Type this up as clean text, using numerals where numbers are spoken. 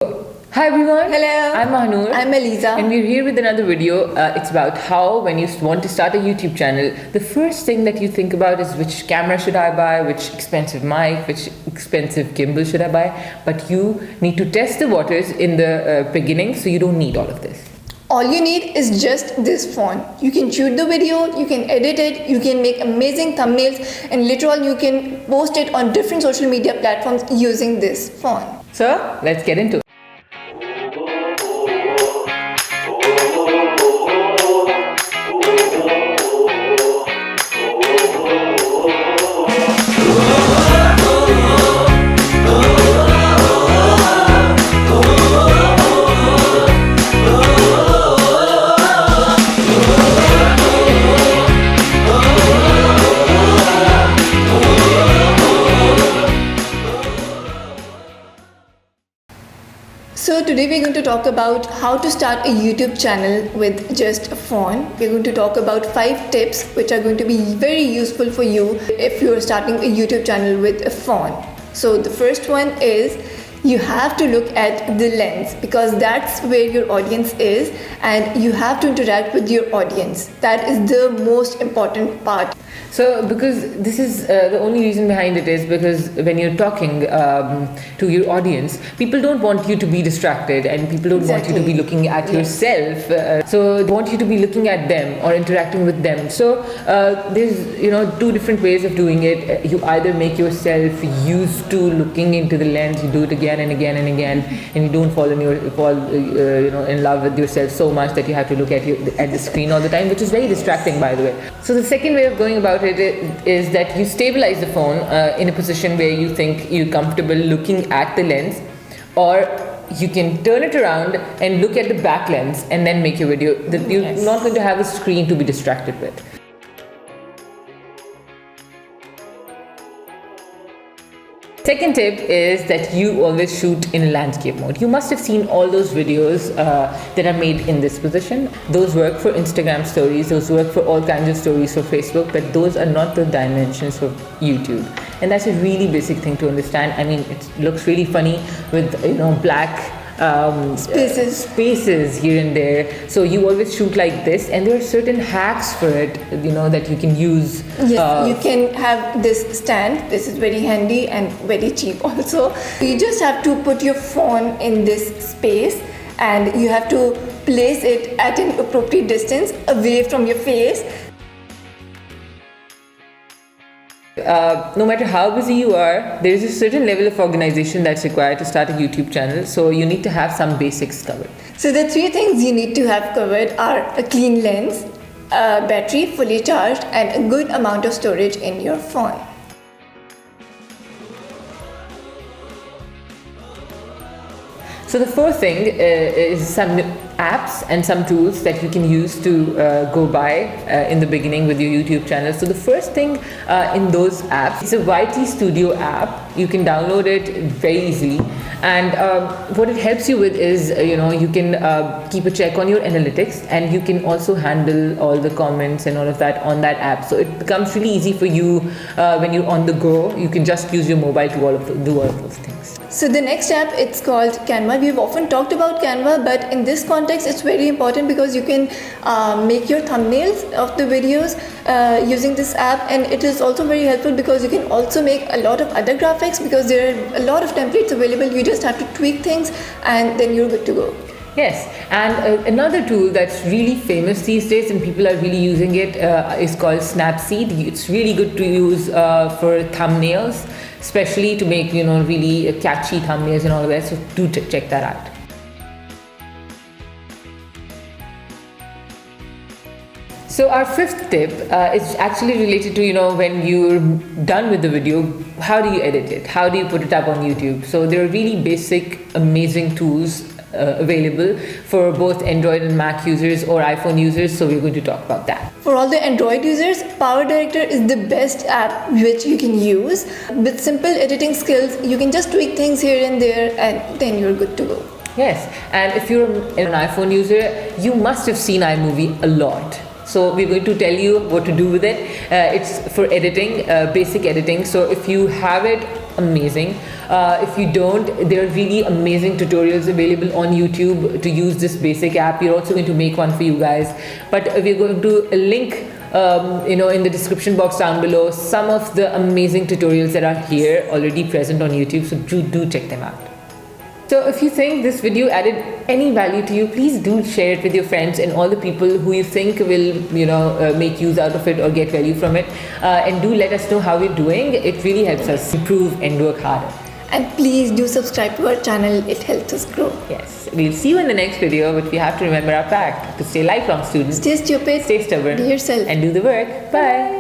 Hi everyone. Hello. I'm Mahanur. I'm Eliza. And we're here with another video. It's about how when you want to start a YouTube channel, the first thing that you think about is which camera should I buy, which expensive mic, which expensive gimbal should I buy. But you need to test the waters in the beginning, so you don't need all of this. All you need is just this phone. You can shoot the video, you can edit it, you can make amazing thumbnails, and later on you can post it on different social media platforms using this phone. So let's get into it. So today we're going to talk about how to start a YouTube channel with just a phone. We're going to talk about 5 tips which are going to be very useful for you if you're starting a YouTube channel with a phone. So the first one is you have to look at the lens because that's where your audience is and you have to interact with your audience. That is the most important part. So, because this is the only reason behind it is because when you're talking to your audience, people don't want you to be distracted and people don't want you to be looking at yourself. So, they want you to be looking at them or interacting with them. So, there's 2 different ways of doing it. You either make yourself used to looking into the lens, you do it again and again and again, and you don't fall in love with yourself so much that you have to look at the screen all the time, which is very distracting, by the way. So, the second way of going about it is that you stabilize the phone in a position where you think you're comfortable looking at the lens, or you can turn it around and look at the back lens and then make your video. You're not going to have a screen to be distracted with. Second tip is that you always shoot in landscape mode. You must have seen all those videos that are made in this position. Those work for Instagram stories, those work for all kinds of stories for Facebook, but those are not the dimensions for YouTube. And that's a really basic thing to understand. I mean, it looks really funny with black spaces here and there. So you always shoot like this, and there are certain hacks for it, that you can use. Yes, you can have this stand. This is very handy and very cheap also. You just have to put your phone in this space and you have to place it at an appropriate distance away from your face. No matter how busy you are, there is a certain level of organization that's required to start a YouTube channel. So you need to have some basics covered. So the 3 things you need to have covered are a clean lens, a battery fully charged, and a good amount of storage in your phone. So the first thing is some apps and some tools that you can use to go by in the beginning with your YouTube channel. So the first thing in those apps is a YT Studio app. You can download it very easily, and what it helps you with is you can keep a check on your analytics, and you can also handle all the comments and all of that on that app. So it becomes really easy for you when you're on the go. You can just use your mobile to do all of those things. So the next app, it's called Canva. We've often talked about Canva, but in this context it's very important because you can make your thumbnails of the videos using this app, and it is also very helpful because you can also make a lot of other graphics because there are a lot of templates available. You just have to tweak things and then you're good to go. Yes, and another tool that's really famous these days and people are really using it is called Snapseed. It's really good to use for thumbnails, especially to make really catchy thumbnails and all of that. So do check that out. So our 5th tip is actually related to when you're done with the video, how do you edit it? How do you put it up on YouTube? So there are really basic, amazing tools available for both Android and Mac users or iPhone users, so we're going to talk about that. For all the Android users, Power Director is the best app which you can use. With simple editing skills, you can just tweak things here and there and then you're good to go. Yes, and if you're an iPhone user, you must have seen iMovie a lot. So we're going to tell you what to do with it. It's for editing, basic editing. So if you have it amazing. If you don't, there are really amazing tutorials available on YouTube to use this basic app. We're also going to make one for you guys, but we're going to link in the description box down below some of the amazing tutorials that are here already present on YouTube, so do check them out. So if you think this video added any value to you, please do share it with your friends and all the people who you think will make use out of it or get value from it, and do let us know how we're doing. It really helps us improve and work harder. And please do subscribe to our channel, it helps us grow. Yes, we'll see you in the next video, but we have to remember our pact to stay lifelong students. Stay stupid, stay stubborn, be yourself, and do the work. Bye.